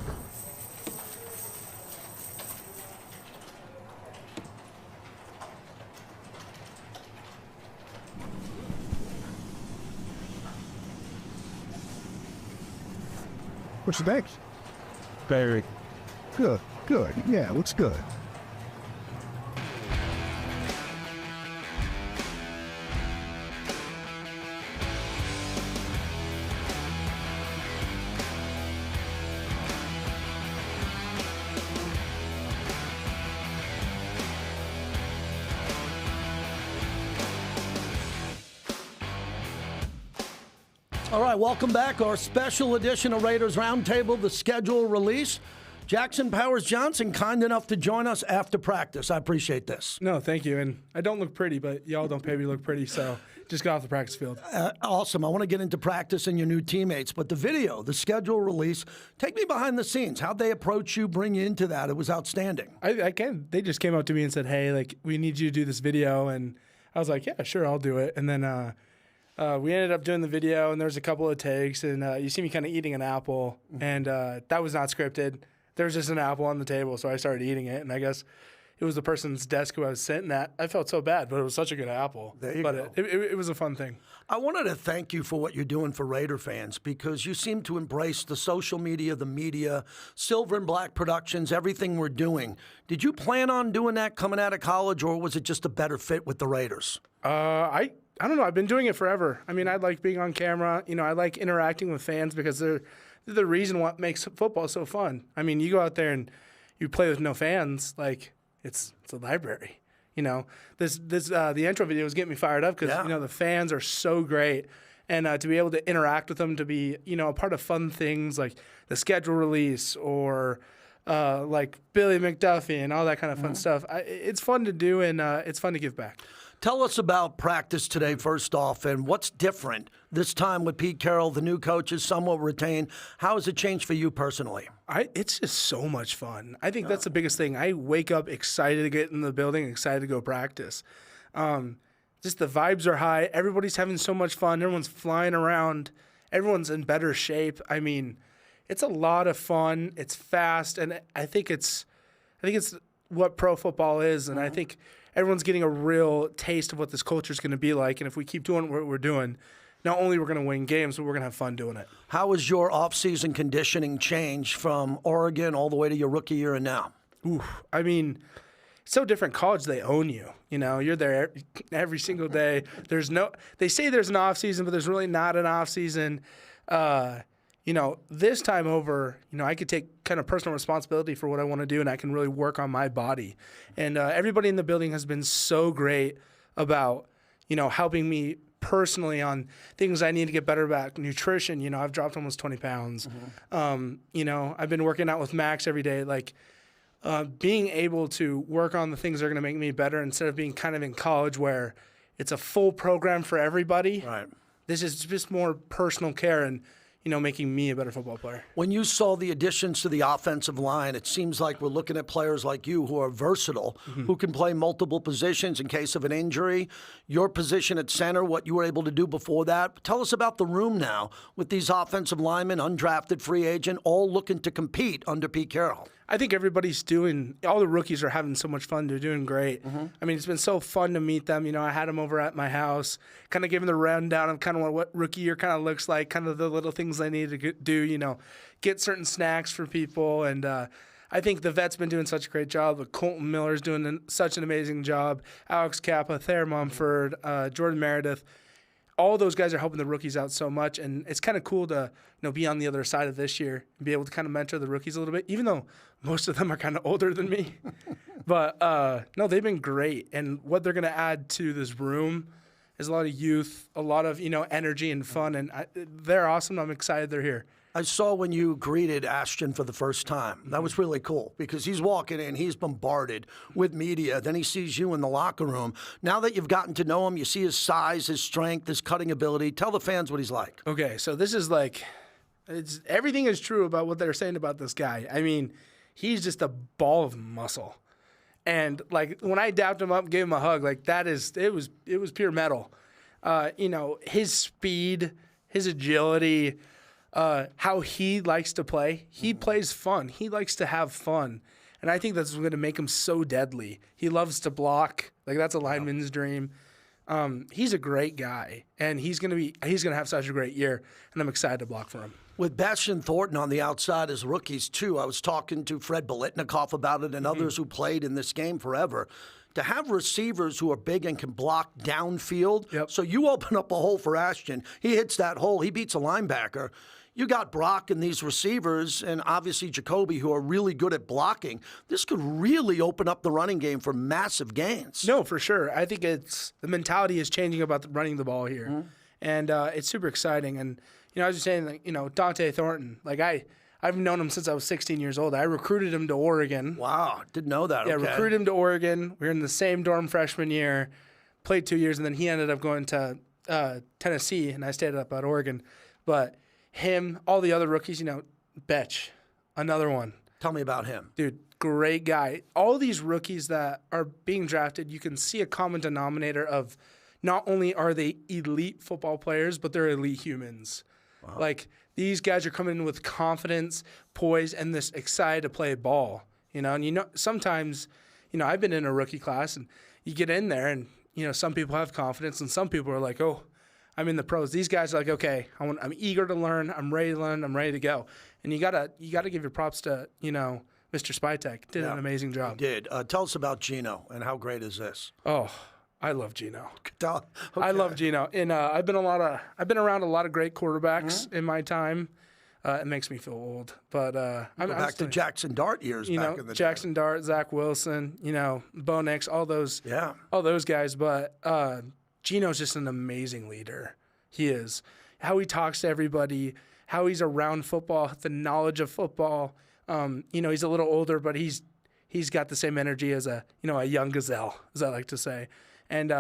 What you think? Very good. Good. Yeah, looks good. All right, welcome back. Our special edition of Raiders Roundtable, the schedule release. Jackson Powers Johnson, kind enough to join us after practice. I appreciate this. No, thank you. And I don't look pretty, but y'all don't pay me to look pretty, so just got off the practice field. Awesome. I want to get into practice and your new teammates, but the video, the schedule release, take me behind the scenes. How'd they approach you, bring you into that? It was outstanding. They just came up to me and said, hey, like, we need you to do this video. And I was like, yeah, sure, I'll do it. And then we ended up doing the video, and there was a couple of takes, and you see me kind of eating an apple, and that was not scripted. There was just an apple on the table, so I started eating it, and I guess it was the person's desk who I was sitting at. I felt so bad, but it was such a good apple. There you go. It was a fun thing. I wanted to thank you for what you're doing for Raider fans, because you seem to embrace the social media, the media, Silver and Black Productions, everything we're doing. Did you plan on doing that coming out of college, or was it just a better fit with the Raiders? I don't know. I've been doing it forever. I mean, I like being on camera. You know, I like interacting with fans because they're the reason what makes football so fun. I mean, you go out there and you play with no fans, like it's a library. You know, the intro video was getting me fired up because you know the fans are so great, and to be able to interact with them, to be a part of fun things like the schedule release or like Billy McDuffie and all that kind of fun stuff. It's fun to do, and it's fun to give back. Tell us about practice today, first off, and what's different this time with Pete Carroll, the new coaches, somewhat retained. How has it changed for you personally? It's just so much fun. I think that's the biggest thing. I wake up excited to get in the building, excited to go practice. Just the vibes are high. Everybody's having so much fun. Everyone's flying around. Everyone's in better shape. I mean, it's a lot of fun. It's fast, and I think it's what pro football is, and I think everyone's getting a real taste of what this culture is going to be like. And if we keep doing what we're doing, not only we're going to win games, but we're going to have fun doing it. How has your off-season conditioning changed from Oregon all the way to your rookie year and now? I mean, it's so different. College, they own you. You know, you're there every single day. They say there's an off-season, but there's really not an off-season. You know, this time over, you know, I could take kind of personal responsibility for what I want to do, and I can really work on my body. And everybody in the building has been so great about, you know, helping me personally on things I need to get better about. Nutrition, you know, I've dropped almost 20 pounds. You know, I've been working out with Max every day. Like, being able to work on the things that are going to make me better instead of being kind of in college where it's a full program for everybody. Right. This is just more personal care and, you know, making me a better football player. When you saw the additions to the offensive line, it seems like we're looking at players like you who are versatile, who can play multiple positions in case of an injury. Your position at center, what you were able to do before that. Tell us about the room now with these offensive linemen, undrafted free agent, all looking to compete under Pete Carroll. I think everybody's all the rookies are having so much fun. They're doing great. I mean, it's been so fun to meet them. You know, I had them over at my house, kind of giving the rundown of kind of what rookie year kind of looks like, kind of the little things I need to do, you know, get certain snacks for people. And I think the vet's been doing such a great job. But Colton Miller's doing such an amazing job. Alex Kappa, Thayer Mumford, Jordan Meredith. All those guys are helping the rookies out so much, and it's kind of cool to be on the other side of this year and be able to kind of mentor the rookies a little bit, even though most of them are kind of older than me. But no, they've been great, and what they're going to add to this room is a lot of youth, a lot of energy and fun, and they're awesome. I'm excited they're here. I saw when you greeted Ashton for the first time. That was really cool because he's walking in, he's bombarded with media. Then he sees you in the locker room. Now that you've gotten to know him, you see his size, his strength, his cutting ability. Tell the fans what he's like. Okay, so this is like, everything is true about what they're saying about this guy. I mean, he's just a ball of muscle. And like when I dapped him up and gave him a hug, like it was pure metal. His speed, his agility, how he likes to play. He plays fun. He likes to have fun. And I think that's what's going to make him so deadly. He loves to block. Like, that's a lineman's dream. He's a great guy, and he's going to have such a great year, and I'm excited to block for him. With Bastion Thornton on the outside as rookies, too, I was talking to Fred Biletnikoff about it and others who played in this game forever. To have receivers who are big and can block downfield, so you open up a hole for Ashton. He hits that hole. He beats a linebacker. You got Brock and these receivers and obviously Jacoby who are really good at blocking. This could really open up the running game for massive gains. No, for sure. I think the mentality is changing about running the ball here. And it's super exciting. And, I was just saying, like, Dante Thornton, like I've known him since I was 16 years old. I recruited him to Oregon. Wow, didn't know that. Yeah, okay. Recruited him to Oregon. We were in the same dorm freshman year, played 2 years, and then he ended up going to Tennessee, and I stayed up at Oregon. But him, all the other rookies, Betch, another one. Tell me about him. Dude, great guy. All these rookies that are being drafted, you can see a common denominator of not only are they elite football players, but they're elite humans. Wow. Like, these guys are coming in with confidence, poise, and this excited to play ball. And sometimes, I've been in a rookie class, and you get in there, and some people have confidence, and some people are like, oh, I'm in the pros. These guys are like, okay, I'm eager to learn. I'm ready to learn. I'm ready to go. And you gotta give your props to Mr. Spytek. Did an amazing job. He did. Tell us about Gino and how great is this? Oh, I love Gino. Okay. I love Gino, and I've been around a lot of great quarterbacks in my time. It makes me feel old, but I'm back to Jackson Dart years. Back in the Jackson day. Dart, Zach Wilson, Bo Nix, all those guys. But Gino's just an amazing leader. He is. How he talks to everybody, how he's around football, the knowledge of football. He's a little older, but he's got the same energy as a young gazelle, as I like to say. And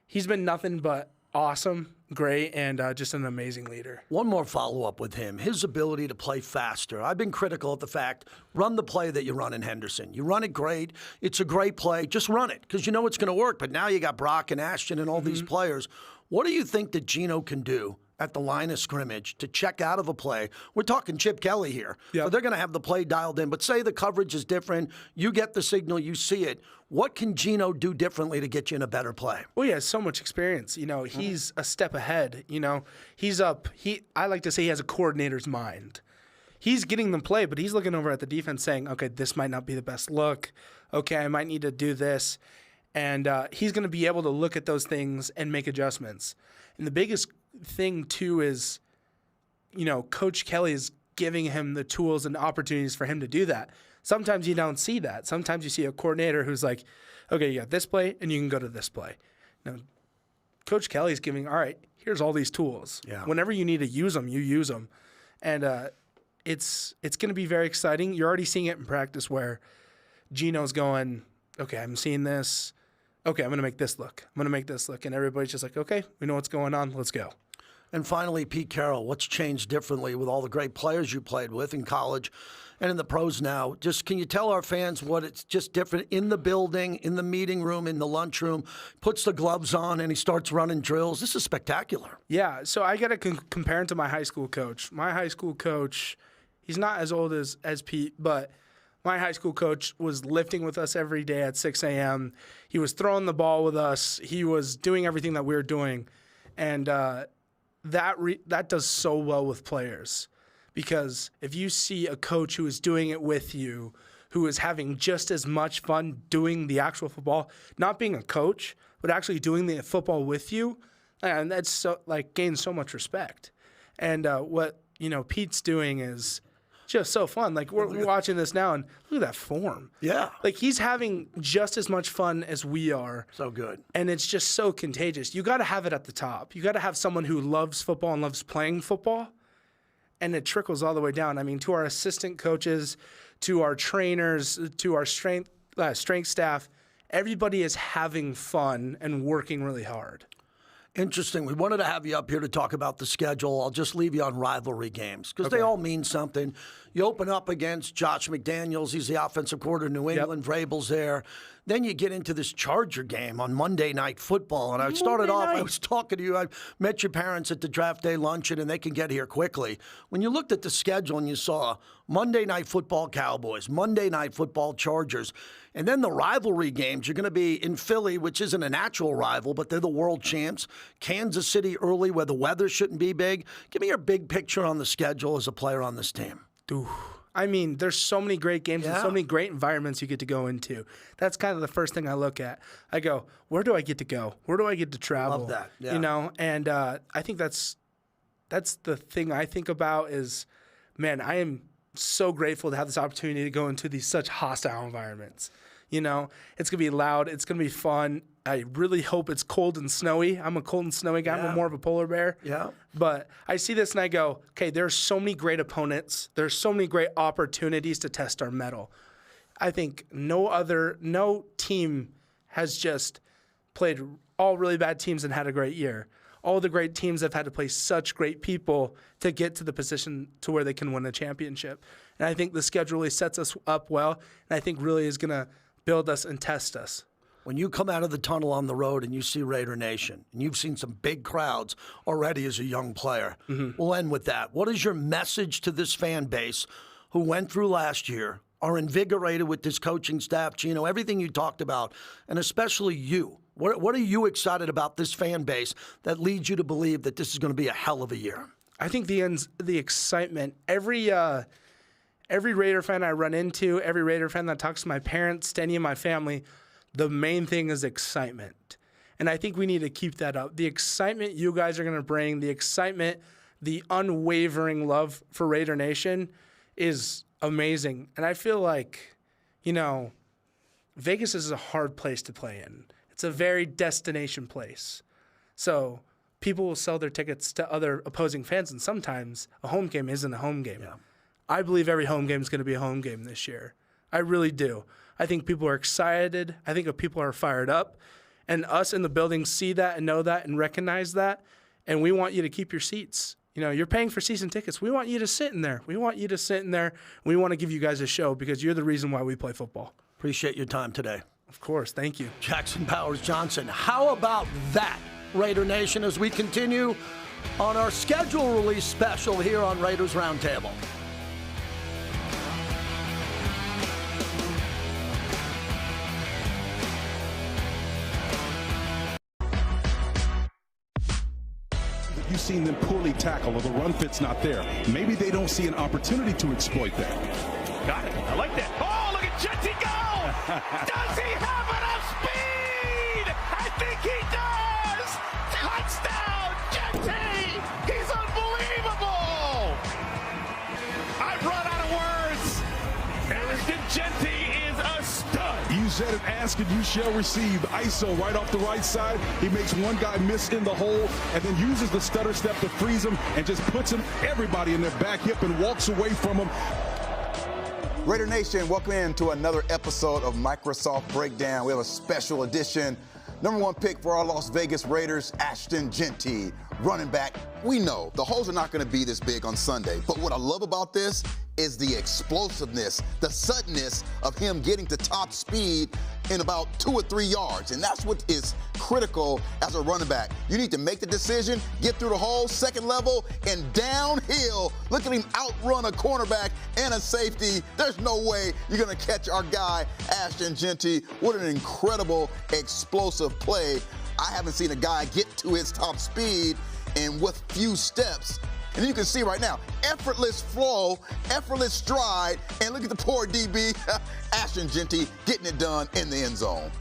he's been nothing but awesome, great, and just an amazing leader. One more follow-up with him, his ability to play faster. I've been critical of the fact, run the play that you run in Henderson. You run it great. It's a great play. Just run it because you know it's going to work. But now you got Brock and Ashton and all these players. What do you think that Gino can do at the line of scrimmage to check out of a play? We're talking Chip Kelly here. Yep. So they're going to have the play dialed in. But say the coverage is different. You get the signal. You see it. What can Gino do differently to get you in a better play? Well, he has so much experience. He's a step ahead. He's up. I like to say he has a coordinator's mind. He's getting the play, but he's looking over at the defense saying, okay, this might not be the best look. Okay, I might need to do this. And he's going to be able to look at those things and make adjustments. And the biggest thing, too, is, Coach Kelly is giving him the tools and opportunities for him to do that. Sometimes you don't see that. Sometimes you see a coordinator who's like, okay, you got this play, and you can go to this play. Now, Coach Kelly's giving, all right, here's all these tools. Yeah. Whenever you need to use them, you use them. And it's going to be very exciting. You're already seeing it in practice where Gino's going, okay, I'm seeing this. Okay, I'm going to make this look. I'm going to make this look. And everybody's just like, okay, we know what's going on. Let's go. And finally, Pete Carroll, what's changed differently with all the great players you played with in college and in the pros now? Just can you tell our fans what it's just different in the building, in the meeting room, in the lunchroom, puts the gloves on and he starts running drills? This is spectacular. Yeah, so I got to compare him to my high school coach. My high school coach, he's not as old as Pete, but my high school coach was lifting with us every day at 6 a.m. He was throwing the ball with us. He was doing everything that we were doing. And that does so well with players. Because if you see a coach who is doing it with you, who is having just as much fun doing the actual football, not being a coach, but actually doing the football with you, and that's so gains so much respect. And what Pete's doing is just so fun. We're watching this now, and look at that form. Yeah. He's having just as much fun as we are. So good. And it's just so contagious. You got to have it at the top. You got to have someone who loves football and loves playing football, and it trickles all the way down. I mean, to our assistant coaches, to our trainers, to our strength staff, everybody is having fun and working really hard. Interesting. We wanted to have you up here to talk about the schedule. I'll just leave you on rivalry games because they all mean something. You open up against Josh McDaniels. He's the offensive coordinator of New England. Vrabel's there. Then you get into this Charger game on Monday Night Football. And I started off, I was talking to you. I met your parents at the draft day luncheon, and they can get here quickly. When you looked at the schedule and you saw Monday Night Football Cowboys, Monday Night Football Chargers, and then the rivalry games, you're going to be in Philly, which isn't a natural rival, but they're the world champs. Kansas City early where the weather shouldn't be big. Give me your big picture on the schedule as a player on this team. Ooh. I mean, there's so many great games and so many great environments you get to go into. That's kind of the first thing I look at. I go, where do I get to go? Where do I get to travel? Love that. Yeah. And I think that's the thing I think about is, man, I am so grateful to have this opportunity to go into these such hostile environments. You know, it's going to be loud. It's going to be fun. I really hope it's cold and snowy. I'm a cold and snowy guy. I'm more of a polar bear. Yeah. But I see this and I go, okay, there's so many great opponents. There's so many great opportunities to test our mettle. I think no team has just played all really bad teams and had a great year. All the great teams have had to play such great people to get to the position to where they can win a championship. And I think the schedule really sets us up well, and I think really is going to build us and test us. When you come out of the tunnel on the road and you see Raider Nation, and you've seen some big crowds already as a young player, we'll end with that. What is your message to this fan base who went through last year, are invigorated with this coaching staff, Gino, everything you talked about, and especially you? What are you excited about this fan base that leads you to believe that this is going to be a hell of a year? I think the excitement, every Raider fan I run into, every Raider fan that talks to my parents, to any of my family, the main thing is excitement. And I think we need to keep that up. The excitement you guys are going to bring, the excitement, the unwavering love for Raider Nation is amazing. And I feel like, Vegas is a hard place to play in. It's a very destination place. So people will sell their tickets to other opposing fans, and sometimes a home game isn't a home game. Yeah. I believe every home game is going to be a home game this year. I really do. I think people are excited. I think people are fired up. And us in the building see that and know that and recognize that. And we want you to keep your seats. You're paying for season tickets. We want you to sit in there. We want to give you guys a show because you're the reason why we play football. Appreciate your time today. Of course. Thank you. Jackson Powers Johnson. How about that, Raider Nation, as we continue on our schedule release special here on Raiders Roundtable. You've seen them poorly tackle or the run fit's not there. Maybe they don't see an opportunity to exploit that. Got it. I like that. Oh, look at Jetty go! Does he have enough speed? I think he does! Touchdown, Jetty! He's unbelievable! I've run out of words. Harrison Jetty is a stud. You said it, ask and you shall receive. ISO right off the right side. He makes one guy miss in the hole and then uses the stutter step to freeze him and just puts everybody in their back hip and walks away from him. Raider Nation, welcome into another episode of Microsoft Breakdown. We have a special edition. #1 pick for our Las Vegas Raiders, Ashton Jeanty, running back. We know the holes are not going to be this big on Sunday, but what I love about this is the explosiveness, the suddenness of him getting to top speed in about 2 or 3 yards. And that's what is critical as a running back. You need to make the decision, get through the hole, second level, and downhill. Look at him outrun a cornerback and a safety. There's no way you're going to catch our guy, Ashton Jeanty. What an incredible, explosive play. I haven't seen a guy get to his top speed and with few steps. And you can see right now, effortless flow, effortless stride, and look at the poor DB, Ashton Jeanty, getting it done in the end zone.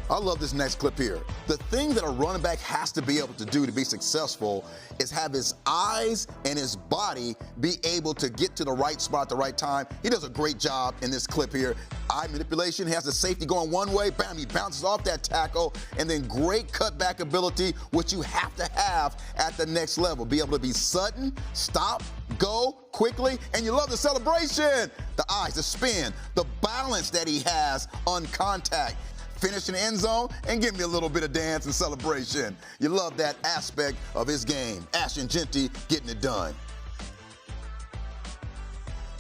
I love this next clip here. The thing that a running back has to be able to do to be successful is have his eyes and his body be able to get to the right spot at the right time. He does a great job in this clip here. Eye manipulation, has the safety going one way, bam, he bounces off that tackle, and then great cutback ability, which you have to have at the next level. Be able to be sudden, stop, go quickly, and you love the celebration. The eyes, the spin, the balance that he has on contact. Finish in the end zone and give me a little bit of dance and celebration. You love that aspect of his game. Ashton Jeanty getting it done.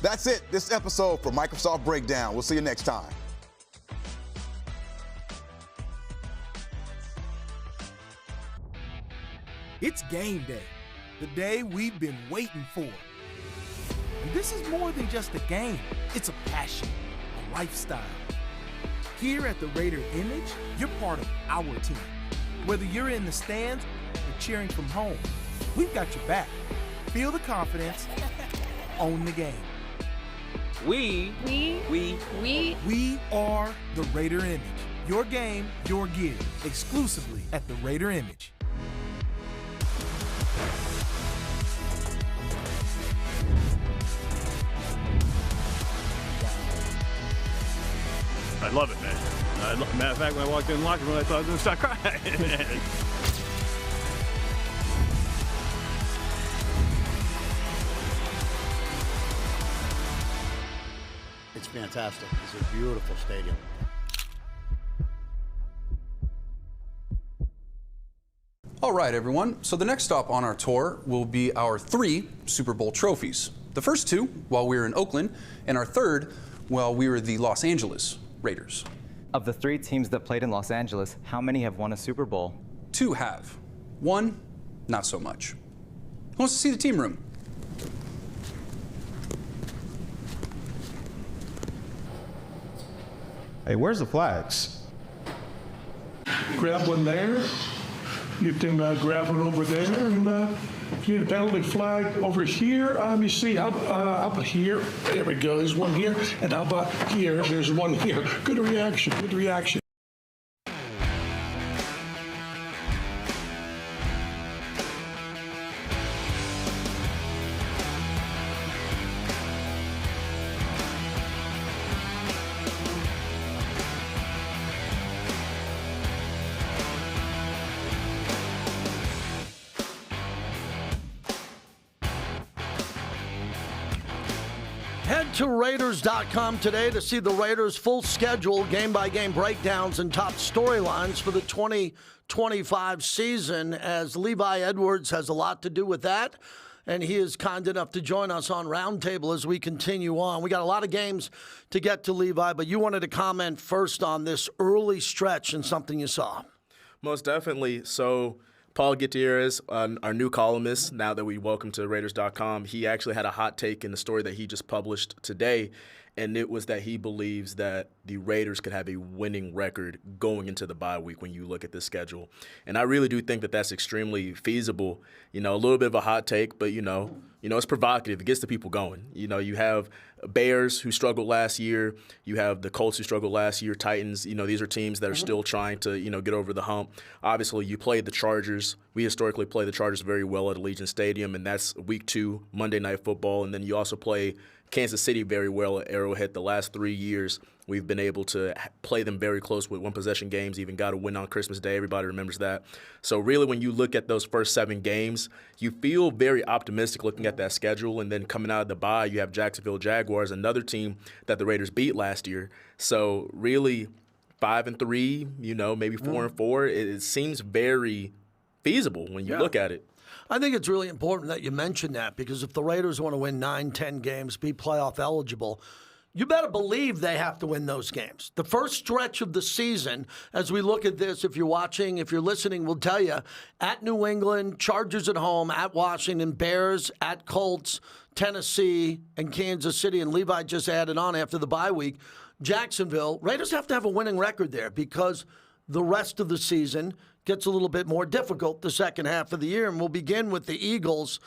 That's it, this episode for Microsoft Breakdown. We'll see you next time. It's game day, the day we've been waiting for. And this is more than just a game. It's a passion, a lifestyle. Here at the Raider Image, you're part of our team. Whether you're in the stands or cheering from home, we've got your back. Feel the confidence, own the game. We are the Raider Image. Your game, your gear, exclusively at the Raider Image. I love it, man. Matter of fact, when I walked in the locker room, I thought I was going to start crying, man. It's fantastic. It's a beautiful stadium. All right, everyone. So the next stop on our tour will be our 3 Super Bowl trophies. The first 2 while we were in Oakland, and our third while we were the Los Angeles Raiders. Of the 3 teams that played in Los Angeles, how many have won a Super Bowl? 2 have. 1, not so much. Who wants to see the team room? Hey, where's the flags? Grab one there. You can grab one over there, and you need a penalty flag over here. Let me see, how about here? There we go, there's one here. And how about here? There's one here. Good reaction, good reaction. Head to Raiders.com today to see the Raiders' full schedule, game-by-game breakdowns, and top storylines for the 2025 season, as Levi Edwards has a lot to do with that, and he is kind enough to join us on Roundtable as we continue on. We got a lot of games to get to, Levi, but you wanted to comment first on this early stretch and something you saw. Most definitely. So Paul Gutierrez, our new columnist, now that we welcome to Raiders.com, he actually had a hot take in the story that he just published today, and it was that he believes that the Raiders could have a winning record going into the bye week when you look at this schedule. And I really do think that that's extremely feasible. You know, a little bit of a hot take, but, you know, it's provocative. It gets the people going. You know, you have Bears who struggled last year. You have the Colts who struggled last year, Titans. You know, these are teams that are still trying to, get over the hump. Obviously, you played the Chargers. We historically play the Chargers very well at Allegiant Stadium, and that's week 2, Monday Night Football. And then you also play Kansas City very well at Arrowhead. The last 3 years, we've been able to play them very close with one-possession games, even got a win on Christmas Day. Everybody remembers that. So really, when you look at those first 7 games, you feel very optimistic looking at that schedule. And then coming out of the bye, you have Jacksonville Jaguars, another team that the Raiders beat last year. So really, 5-3, maybe 4-4, it seems very feasible when you look at it. I think it's really important that you mention that, because if the Raiders want to win 9-10 games, be playoff eligible, you better believe they have to win those games. The first stretch of the season, as we look at this, if you're watching, if you're listening, we'll tell you, at New England, Chargers at home, at Washington, Bears, at Colts, Tennessee, and Kansas City, and Levi just added on after the bye week, Jacksonville. Raiders have to have a winning record there, because the rest of the season gets a little bit more difficult the second half of the year. And we'll begin with the Eagles.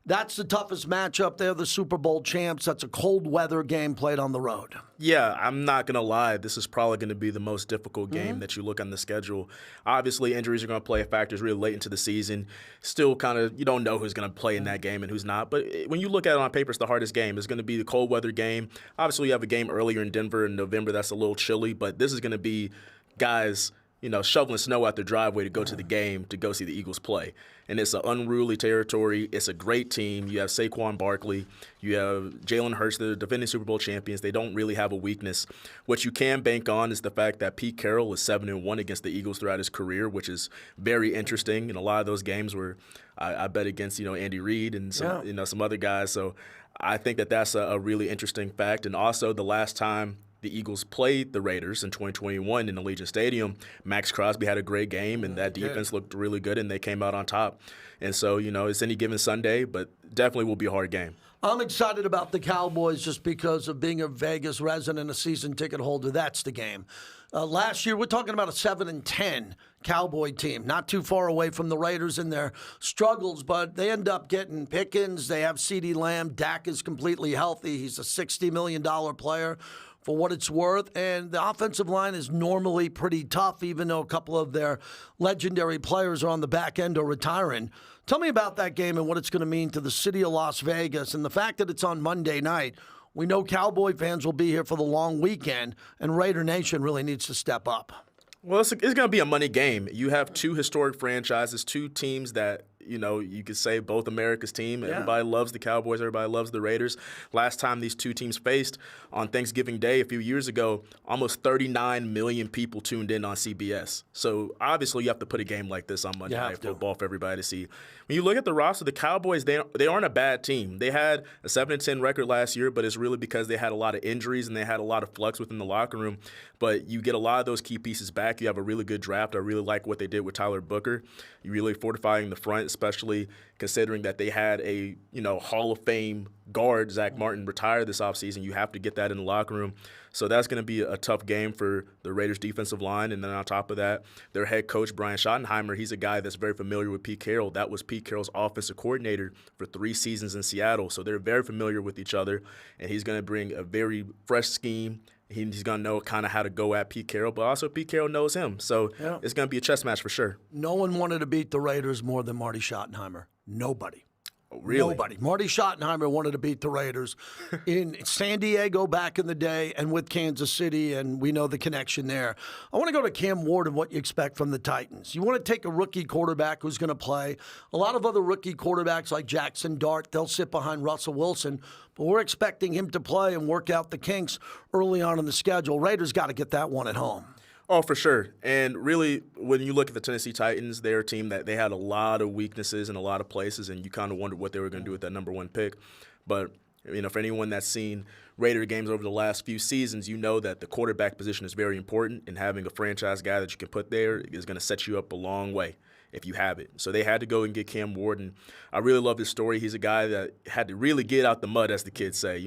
That's the toughest matchup. They're the Super Bowl champs. That's a cold weather game played on the road. Yeah, I'm not going to lie. This is probably going to be the most difficult game that you look on the schedule. Obviously, injuries are going to play a factor really late into the season. Still kind of, you don't know who's going to play in that game and who's not. But when you look at it on paper, it's the hardest game. It's going to be the cold weather game. Obviously, you have a game earlier in Denver in November. That's a little chilly. But this is going to be guys shoveling snow out their driveway to go to the game to go see the Eagles play. And it's an unruly territory. It's a great team. You have Saquon Barkley. You have Jalen Hurts, the defending Super Bowl champions. They don't really have a weakness. What you can bank on is the fact that Pete Carroll is 7-1 against the Eagles throughout his career, which is very interesting. In a lot of those games where I bet against, Andy Reid and some, some other guys. So I think that that's a really interesting fact. And also the last time the Eagles played the Raiders in 2021 in Allegiant Stadium, Max Crosby had a great game, and that defense looked really good, and they came out on top. And so, it's any given Sunday, but definitely will be a hard game. I'm excited about the Cowboys just because of being a Vegas resident, a season ticket holder. That's the game. Last year, we're talking about a 7-10 Cowboy team, not too far away from the Raiders in their struggles, but they end up getting Pickens. They have CeeDee Lamb. Dak is completely healthy. He's a $60 million player for what it's worth, and the offensive line is normally pretty tough, even though a couple of their legendary players are on the back end or retiring. Tell me about that game and what it's going to mean to the city of Las Vegas, and the fact that it's on Monday night. We know Cowboy fans will be here for the long weekend, and Raider Nation really needs to step up. Well, it's going to be a money game. You have two historic franchises, two teams that, you could say both America's team. Yeah. Everybody loves the Cowboys. Everybody loves the Raiders. Last time these two teams faced on Thanksgiving Day a few years ago, almost 39 million people tuned in on CBS. So obviously you have to put a game like this on Monday Night Football for everybody to see. When you look at the roster, the Cowboys, they aren't a bad team. They had a 7-10 record last year, but it's really because they had a lot of injuries and they had a lot of flux within the locker room. But you get a lot of those key pieces back. You have a really good draft. I really like what they did with Tyler Booker. You're really fortifying the front, especially considering that they had a Hall of Fame guard, Zach Martin, retire this offseason. You have to get that in the locker room. So that's going to be a tough game for the Raiders' defensive line. And then on top of that, their head coach, Brian Schottenheimer, he's a guy that's very familiar with Pete Carroll. That was Pete Carroll's offensive coordinator for 3 seasons in Seattle. So they're very familiar with each other. And he's going to bring a very fresh scheme. He's going to know kind of how to go at Pete Carroll, but also Pete Carroll knows him. So it's going to be a chess match for sure. No one wanted to beat the Raiders more than Marty Schottenheimer. Nobody. Oh, really? Nobody. Marty Schottenheimer wanted to beat the Raiders in San Diego back in the day and with Kansas City, and we know the connection there. I want to go to Cam Ward and what you expect from the Titans. You want to take a rookie quarterback who's going to play. A lot of other rookie quarterbacks like Jackson Dart, they'll sit behind Russell Wilson, but we're expecting him to play and work out the kinks early on in the schedule. Raiders got to get that one at home. Oh, for sure. And really, when you look at the Tennessee Titans, they're a team that they had a lot of weaknesses in a lot of places, and you kind of wondered what they were going to do with that number 1 pick. But, for anyone that's seen Raider games over the last few seasons, you know that the quarterback position is very important, and having a franchise guy that you can put there is going to set you up a long way if you have it. So they had to go and get Cam Ward, and I really love his story. He's a guy that had to really get out the mud, as the kids say.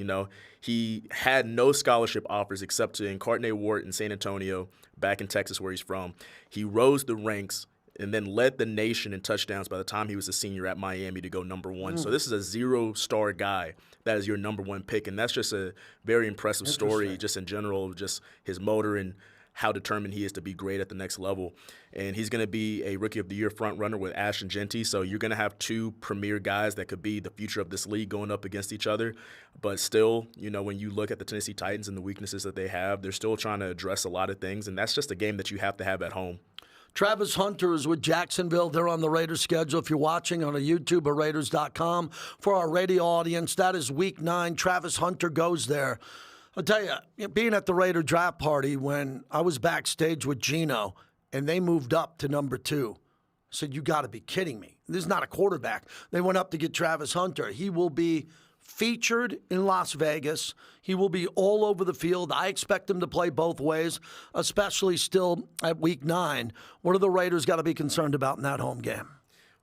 He had no scholarship offers except to Incarnate Ward in San Antonio, back in Texas where he's from. He rose the ranks and then led the nation in touchdowns by the time he was a senior at Miami to go number 1. So this is a 0-star guy that is your number 1 pick, and that's just a very impressive story just in general, just his motor and how determined he is to be great at the next level. And he's going to be a Rookie of the Year front runner with Ashton Jeanty. So you're going to have 2 premier guys that could be the future of this league going up against each other. But still, when you look at the Tennessee Titans and the weaknesses that they have, they're still trying to address a lot of things. And that's just a game that you have to have at home. Travis Hunter is with Jacksonville. They're on the Raiders schedule. If you're watching on a YouTube or Raiders.com, for our radio audience, that is Week 9. Travis Hunter goes there. I'll tell you, being at the Raider draft party when I was backstage with Geno and they moved up to number 2, I said, you got to be kidding me. This is not a quarterback. They went up to get Travis Hunter. He will be featured in Las Vegas. He will be all over the field. I expect him to play both ways, especially still at Week 9. What are the Raiders got to be concerned about in that home game?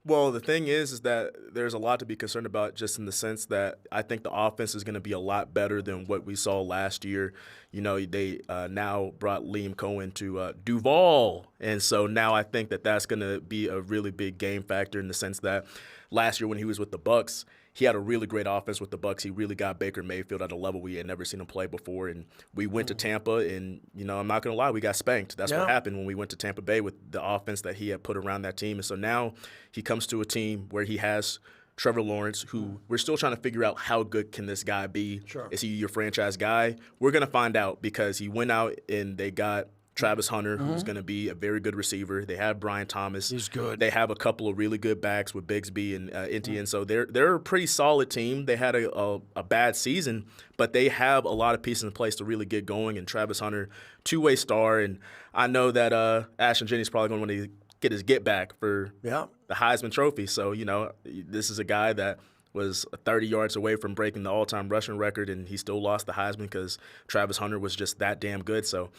Well, the thing is that there's a lot to be concerned about, just in the sense that I think the offense is going to be a lot better than what we saw last year. They now brought Liam Cohen to Duval, and so now I think that that's going to be a really big game factor, in the sense that last year when he was with the Bucs, he had a really great offense with the Bucs. He really got Baker Mayfield at a level we had never seen him play before. And we went to Tampa, and, I'm not going to lie, we got spanked. That's what happened when we went to Tampa Bay with the offense that he had put around that team. And so now he comes to a team where he has Trevor Lawrence, who we're still trying to figure out how good can this guy be. Sure. Is he your franchise guy? We're going to find out, because he went out and they got Travis Hunter, who's going to be a very good receiver. They have Brian Thomas. He's good. They have a couple of really good backs with Bigsby and Etienne. So they're a pretty solid team. They had a bad season, but they have a lot of pieces in place to really get going. And Travis Hunter, 2-way star. And I know that Ashton Jennings probably going to want to get his get back for the Heisman Trophy. So, this is a guy that was 30 yards away from breaking the all-time rushing record, and he still lost the Heisman because Travis Hunter was just that damn good. So,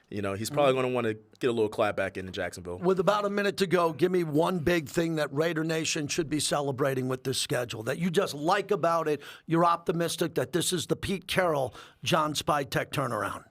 he's probably going to want to get a little clap back in Jacksonville. With about a minute to go, give me one big thing that Raider Nation should be celebrating with this schedule, that you just like about it. You're optimistic that this is the Pete Carroll, John Spytek turnaround.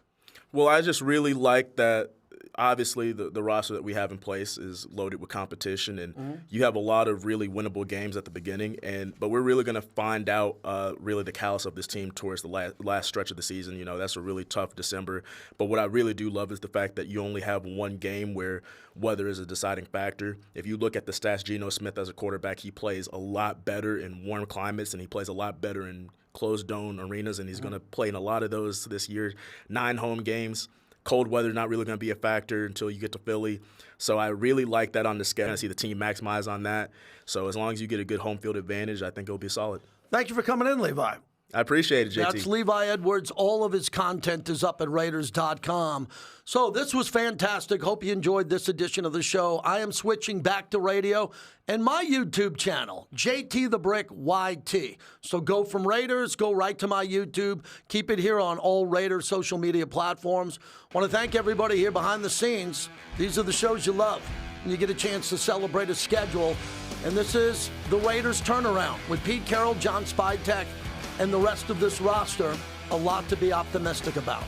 Well, I just really like that. Obviously, the roster that we have in place is loaded with competition, and you have a lot of really winnable games at the beginning. But we're really going to find out really the callous of this team towards the last stretch of the season. That's a really tough December. But what I really do love is the fact that you only have one game where weather is a deciding factor. If you look at the stats, Geno Smith as a quarterback, he plays a lot better in warm climates, and he plays a lot better in closed dome arenas, and he's going to play in a lot of those this year. 9 home games. Cold weather not really going to be a factor until you get to Philly. So I really like that on the schedule. I see the team maximize on that. So as long as you get a good home field advantage, I think it'll be solid. Thank you for coming in, Levi. I appreciate it, JT. That's Levi Edwards. All of his content is up at Raiders.com. So this was fantastic. Hope you enjoyed this edition of the show. I am switching back to radio and my YouTube channel, JT the Brick YT. So go from Raiders, go right to my YouTube. Keep it here on all Raiders social media platforms. Want to thank everybody here behind the scenes. These are the shows you love. And you get a chance to celebrate a schedule. And this is the Raiders Turnaround with Pete Carroll, John Spidek, and the rest of this roster. A lot to be optimistic about.